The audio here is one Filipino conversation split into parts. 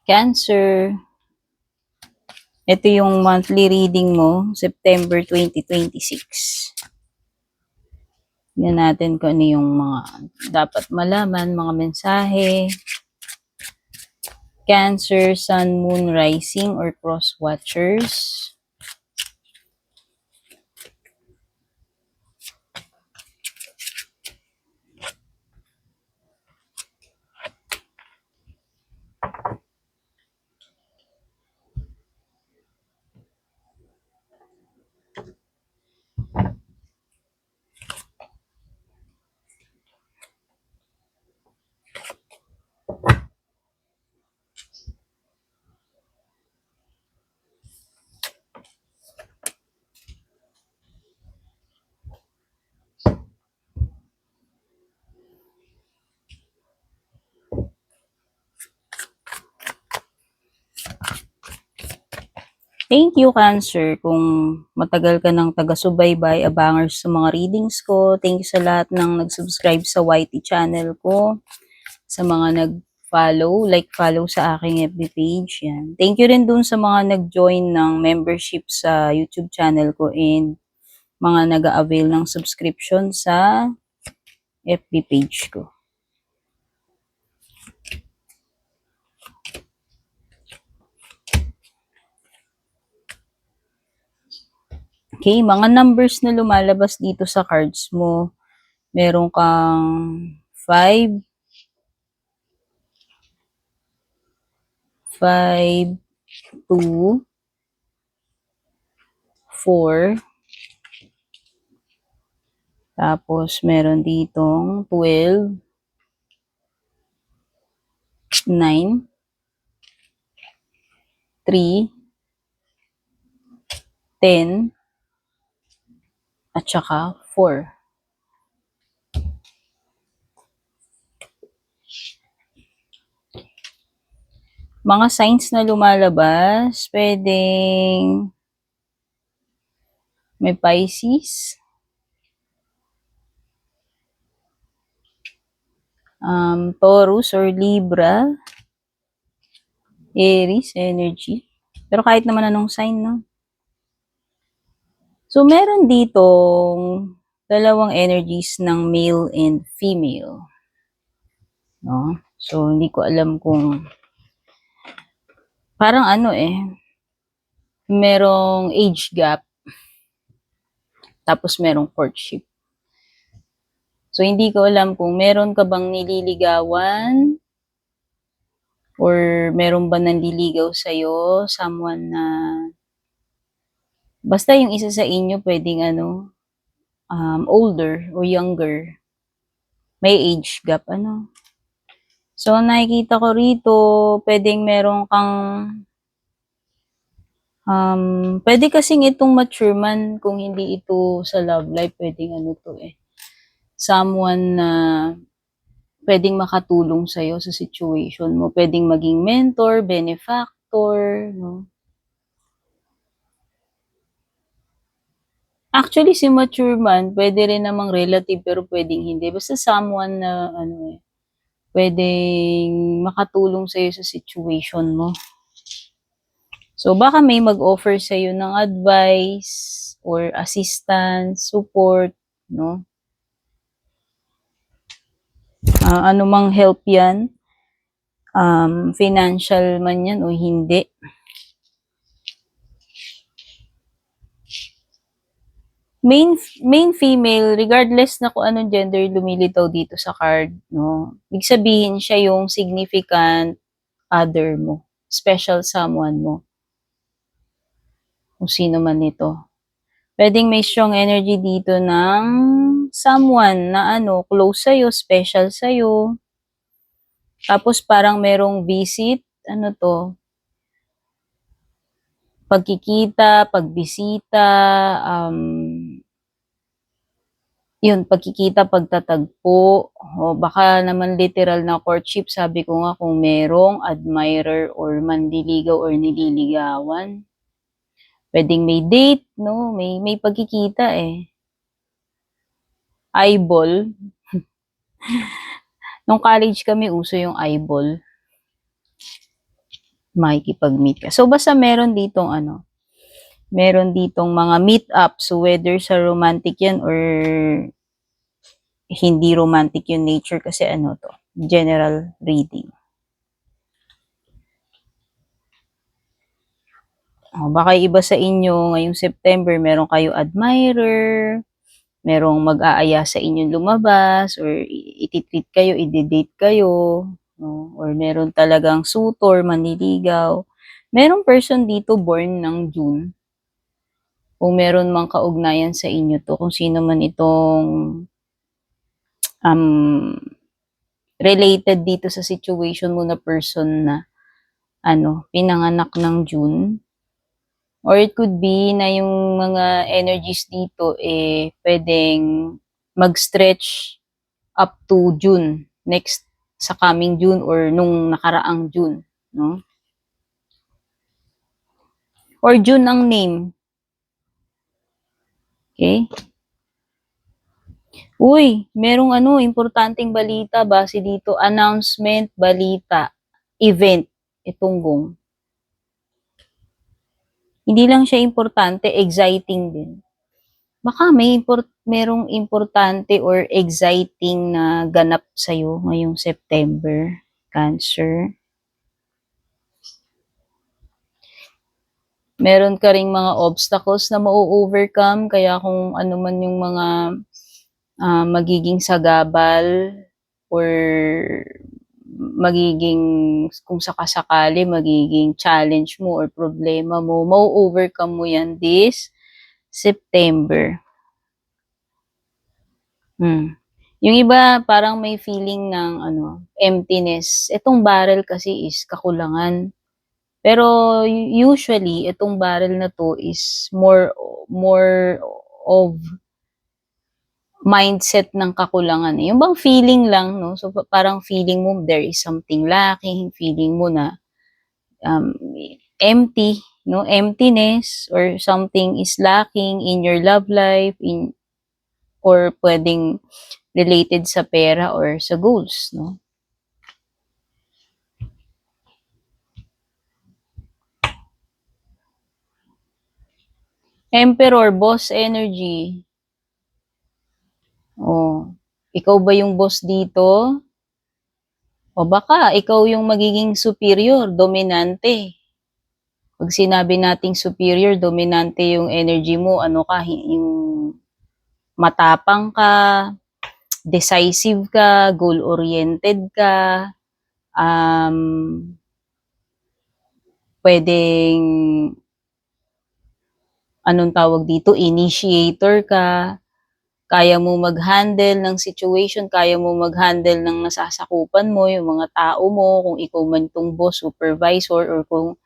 Cancer. Ito yung monthly reading mo, September 2026. Yan natin kung ano yung mga dapat malaman, mga mensahe. Cancer, Sun, Moon, Rising, or Cross Watchers. Thank you, Cancer. Kung matagal ka ng taga-subaybay, abangers sa mga readings ko. Thank you sa lahat ng nag-subscribe sa YT channel ko. Sa mga nag-follow, follow sa aking FB page. Yan. Thank you rin dun sa mga nag-join ng membership sa YouTube channel ko and mga nag-a-avail ng subscription sa FB page ko. Okay, mga numbers na lumalabas dito sa cards mo. Meron kang 5, 2, 4, tapos meron ditong 12, 9, 3, 10, at saka 4. Mga signs na lumalabas, pwedeng may Pisces, Taurus or Libra, Aries energy. Pero kahit naman anong sign, no? So, meron ditong dalawang energies ng male and female. No? So, hindi ko alam kung parang merong age gap, tapos merong courtship. So, hindi ko alam kung meron ka bang nililigawan or meron ba nanliligaw sa'yo, someone na basta yung isa sa inyo pwedeng older o younger. May age gap, So, nakikita ko rito, pwedeng meron kang pwede kasing itong mature man kung hindi ito sa love life, pwedeng someone na pwedeng makatulong sa'yo sa situation mo. Pwedeng maging mentor, benefactor, no? Actually, si mature man, pwede rin namang relative pero pwedeng hindi. Basta someone na pwedeng makatulong sa'yo sa situation mo. So, baka may mag-offer sa'yo ng advice or assistance, support, no? Anumang help yan, financial man yan o hindi. Main female, regardless na kung anong gender lumilitaw dito sa card, no? Ibig sabihin siya yung significant other mo, special someone mo. Kung sino man ito. Pwedeng may strong energy dito ng someone na close sa'yo, special sa'yo. Tapos parang merong visit, pagkikita, pagbisita, pagkikita, pagtatagpo, o baka naman literal na courtship, sabi ko nga kung merong admirer or manliligaw or nililigawan. Pwedeng may date, no? May pagkikita eh. Eyeball. Nung college kami, uso yung eyeball. makikipag-meet ka. So, basta meron ditong meron ditong mga meet-up. So, whether sa romantic yan or hindi romantic yung nature kasi general reading. Baka iba sa inyo ngayong September, meron kayo admirer, merong mag-aaya sa inyong lumabas, or iti-treat kayo, i-date kayo, no? Or meron talagang suitor, manliligaw. Merong person dito born ng June. Kung meron mang kaugnayan sa inyo to, kung sino man itong related dito sa situation mo na person na pinanganak ng June. Or it could be na yung mga energies dito pwedeng mag-stretch up to June, next sa coming June or nung nakaraang June, no? Or June ang name. Okay? Uy, merong importanteng balita base dito, announcement, balita, event, itunggong. Hindi lang siya importante, exciting din. Baka merong importante or exciting na ganap sa'yo ngayong September, Cancer. Meron ka ring mga obstacles na ma-overcome, kaya kung ano man yung mga magiging sagabal or magiging, kung sakasakali, magiging challenge mo or problema mo, ma-overcome mo yan this September. Yung iba parang may feeling ng emptiness. Itong barrel kasi is kakulangan. Pero usually itong barrel na to is more of mindset ng kakulangan. Yung bang feeling lang, no? So parang feeling mo there is something lacking, feeling mo na empty, no? Emptiness or something is lacking in your love life, or pwedeng related sa pera or sa goals, no? Emperor, boss energy. Ikaw ba yung boss dito? O baka ikaw yung magiging superior, dominante. Pag sinabi nating superior, dominante yung energy mo, yung matapang ka, decisive ka, goal-oriented ka, pwedeng, initiator ka, kaya mo mag-handle ng situation, kaya mo mag-handle ng nasasakupan mo, yung mga tao mo, kung ikaw man tong boss, supervisor, or kung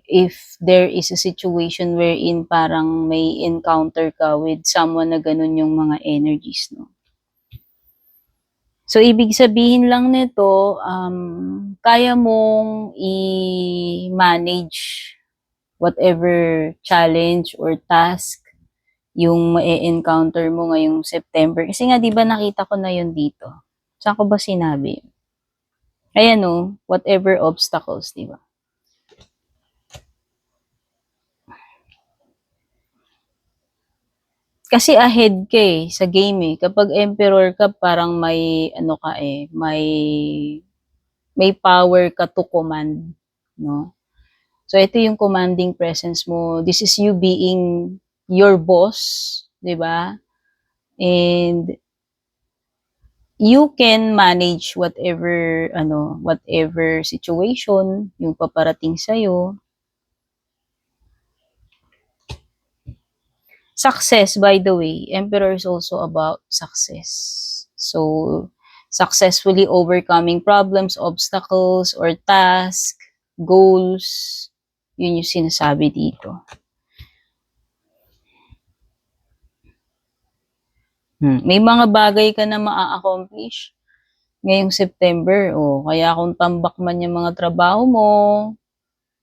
if there is a situation wherein parang may encounter ka with someone na ganun yung mga energies, no? So, ibig sabihin lang nito, kaya mong i-manage whatever challenge or task yung ma-encounter mo ngayong September. Kasi nga, di ba nakita ko na yun dito? Saan ko ba sinabi? Ayan whatever obstacles, di ba? Kasi ahead ka sa game Kapag emperor ka, parang may may power ka to command, no? So ito yung commanding presence mo. This is you being your boss, 'di ba? And you can manage whatever situation yung paparating sa iyo. Success, by the way, Emperor is also about success. So, successfully overcoming problems, obstacles, or tasks, goals, yun yung sinasabi dito. May mga bagay ka na maa-accomplish ngayong September. Kaya kung tambak man yung mga trabaho mo,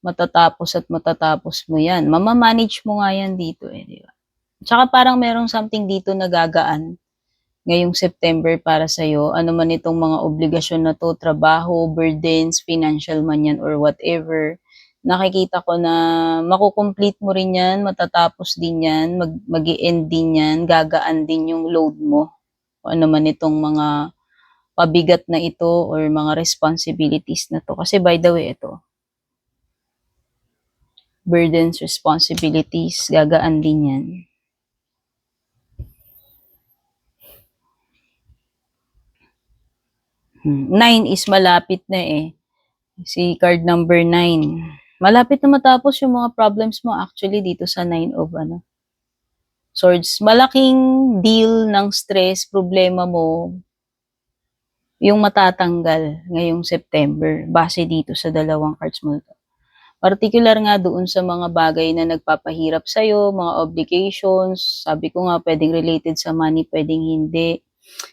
matatapos at matatapos mo yan. Mamamanage mo nga yan dito di ba? Tsaka parang merong something dito na gagaan ngayong September para sa'yo. Ano man itong mga obligasyon na to, trabaho, burdens, financial man yan, or whatever. nakikita ko na makukomplete mo rin yan, matatapos din yan, mag-i-end din yan, gagaan din yung load mo. Kung ano man itong mga pabigat na ito or mga responsibilities na to. Kasi by the way, ito, burdens, responsibilities, gagaan din yan. 9 is malapit na eh. Si card number 9. Malapit na matapos yung mga problems mo actually dito sa 9 of Swords. Malaking deal ng stress, problema mo, yung matatanggal ngayong September base dito sa dalawang cards mo. Particular nga doon sa mga bagay na nagpapahirap sa'yo, mga obligations, sabi ko nga pwedeng related sa money, pwedeng hindi.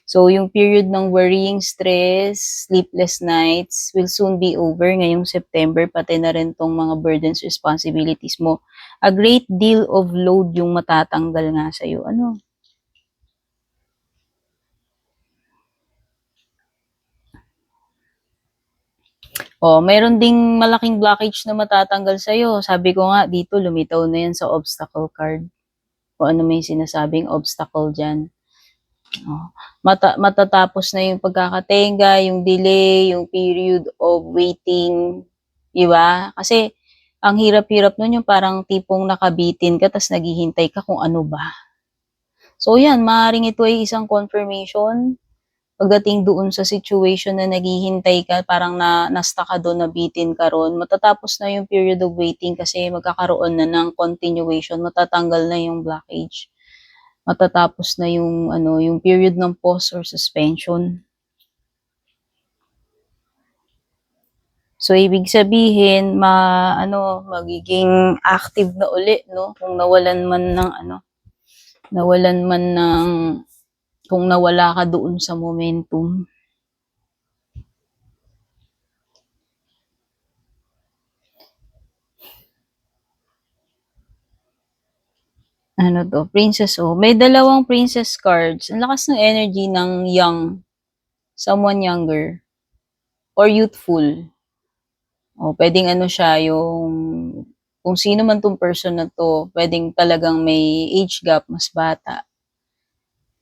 So, yung period ng worrying, stress, sleepless nights will soon be over ngayong September, pati na rin tong mga burdens, responsibilities mo. A great deal of load yung matatanggal nga sa'yo. Ano? Oh, mayroon ding malaking blockage na matatanggal sa'yo. Sabi ko nga, dito lumitaw na yan sa obstacle card. Kung ano may sinasabing obstacle dyan. Oh, matatapos na yung pagkakatenga, yung delay, yung period of waiting, di ba? Kasi ang hirap-hirap nun yung parang tipong nakabitin ka tas naghihintay ka kung ano ba. So yan, maaaring ito ay isang confirmation pagdating doon sa situation na naghihintay ka, parang nasta ka doon, nabitin ka ron, matatapos na yung period of waiting kasi magkakaroon na ng continuation, matatanggal na yung blockage. Matatapos na yung yung period ng pause or suspension. So ibig sabihin magiging active na uli, no? Kung nawalan man ng kung nawala ka doon sa momentum. Ano to? Princess May dalawang princess cards. Ang lakas ng energy ng young, someone younger, or youthful. Pwedeng siya, yung kung sino man tong person na to, pwedeng talagang may age gap, mas bata.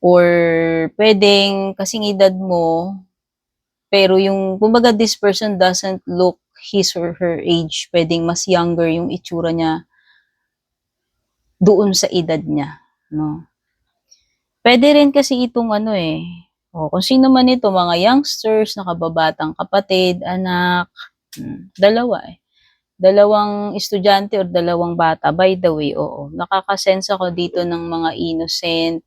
Or pwedeng kasing edad mo, pero yung, kumbaga this person doesn't look his or her age. Pwedeng mas younger yung itsura niya doon sa edad niya. No? Pwede rin kasi itong kung sino man ito, mga youngsters, nakababatang kapatid, anak, dalawa dalawang estudyante or dalawang bata. By the way, nakakasense ako dito ng mga innocent,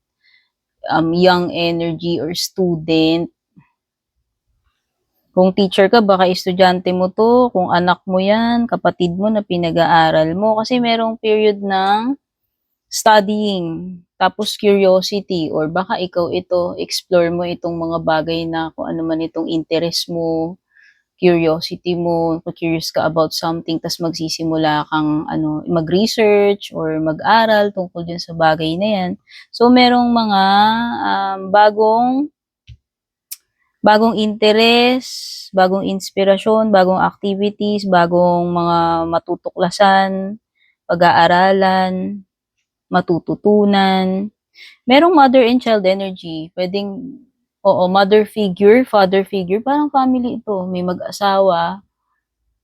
young energy or student. Kung teacher ka, baka estudyante mo to. Kung anak mo yan, kapatid mo na pinag-aaral mo. Kasi merong period ng studying, tapos curiosity, or baka ikaw ito, explore mo itong mga bagay na kung ano man itong interest mo, curiosity mo, curious ka about something, tas magsisimula kang mag-research or mag-aral tungkol dyan sa bagay na yan. So, merong mga bagong interest, bagong inspirasyon, bagong activities, bagong mga matutuklasan, pag-aaralan, matututunan. Merong mother and child energy. Pwedeng, mother figure, father figure. Parang family ito. May mag-asawa,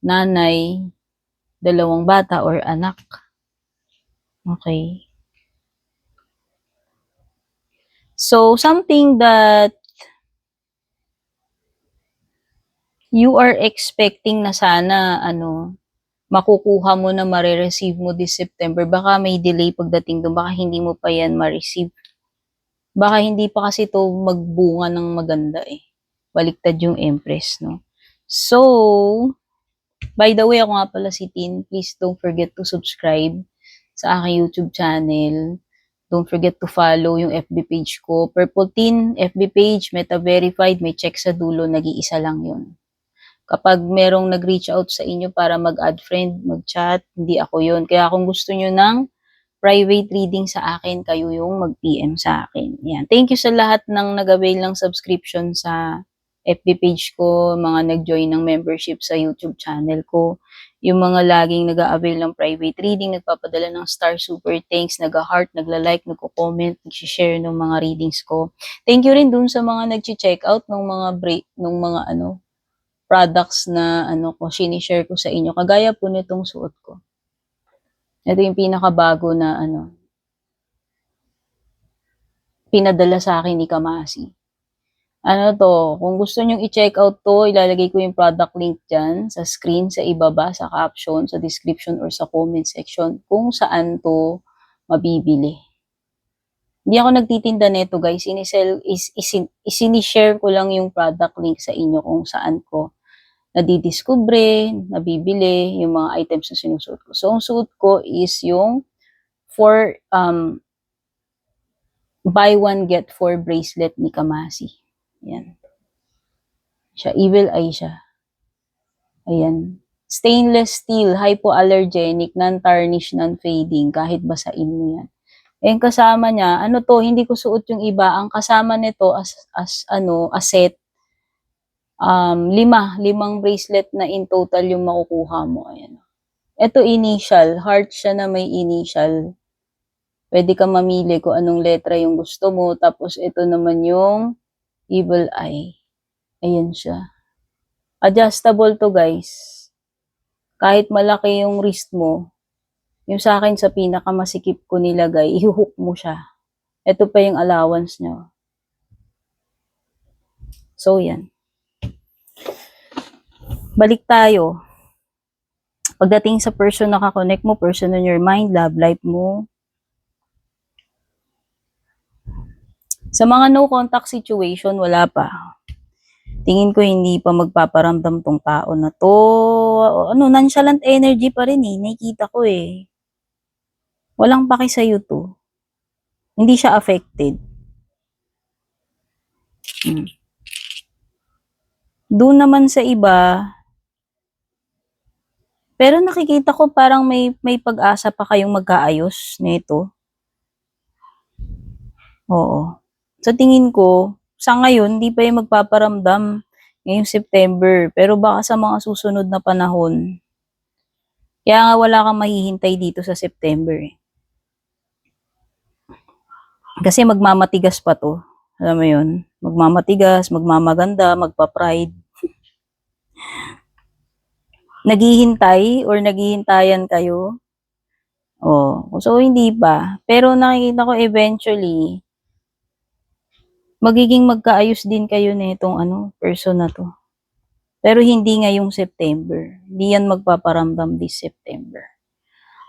nanay, dalawang bata or anak. Okay. So, something that you are expecting na sana, makukuha mo na marireceive mo this September. Baka may delay pagdating doon. Baka hindi mo pa yan ma-receive. Baka hindi pa kasi to magbunga ng maganda eh. Baliktad yung Empress, no? So, by the way, ako nga pala si Tin. Please don't forget to subscribe sa aking YouTube channel. Don't forget to follow yung FB page ko. Purple Tin, FB page, Meta Verified, may check sa dulo, nag-iisa lang yun. Kapag merong nag-reach out sa inyo para mag-add friend, mag-chat, hindi ako yun. Kaya kung gusto nyo ng private reading sa akin, kayo yung mag-PM sa akin. Yan. Thank you sa lahat ng nag-avail ng subscription sa FB page ko, mga nag-join ng membership sa YouTube channel ko. yung mga laging nag-a-avail ng private reading, nagpapadala ng star super thanks, nag-heart, nagla-like, nagko-comment, nag-share ng mga readings ko. Thank you rin dun sa mga nag-check out ng mga products na ko, sinishare ko sa inyo. Kagaya po nitong suot ko. Ito yung pinakabago na pinadala sa akin ni Kamasi. Kung gusto nyong i-check out to, ilalagay ko yung product link dyan sa screen, sa ibaba, sa caption, sa description, or sa comment section kung saan to mabibili. Hindi ako nagtitinda neto guys, isinishare ko lang yung product link sa inyo kung saan ko nadidiskubre, nabibili yung mga items na sinusuot ko. So, ang suot ko is yung buy one get 4 bracelet ni Kamasi. Ayan. Siya, evil eye siya. Ayan. Stainless steel, hypoallergenic, non-tarnish, non-fading, kahit basain mo yan. And kasama niya, hindi ko suot yung iba. Ang kasama nito as set, limang bracelet na in total yung makukuha mo. Ayan. Ito initial, heart siya na may initial. Pwede ka mamili kung anong letra yung gusto mo. Tapos ito naman yung evil eye. Ayan siya. Adjustable to guys. Kahit malaki yung wrist mo, yung sa akin sa pinakamasikip ko nilagay, ihuhook mo siya. Ito pa yung allowance nyo. So yan. Balik tayo. Pagdating sa person na kakonect mo, person on your mind, love life mo. Sa mga no contact situation, wala pa. Tingin ko hindi pa magpaparamdam tong tao na to. Nonchalant energy pa rin eh. Nakikita ko eh. Walang paki sa'yo to. Hindi siya affected. Doon naman sa iba, pero nakikita ko parang may pag-asa pa kayong magkaayos nito. Oo. Sa tingin ko, sa ngayon, hindi pa yung magpaparamdam ngayong September. Pero baka sa mga susunod na panahon, kaya nga wala kang mahihintay dito sa September eh. Kasi magmamatigas pa to. Alam mo yun? Magmamatigas, magmamaganda, magpa-pride. Naghihintay or naghihintayan kayo. So hindi pa. Pero nakikita ko eventually, magiging magkaayos din kayo nitong person na to. Pero hindi ngayong September. Hindi yan magpaparamdam this September.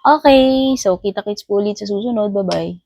Okay, so kita-kits po ulit sa susunod. Bye-bye.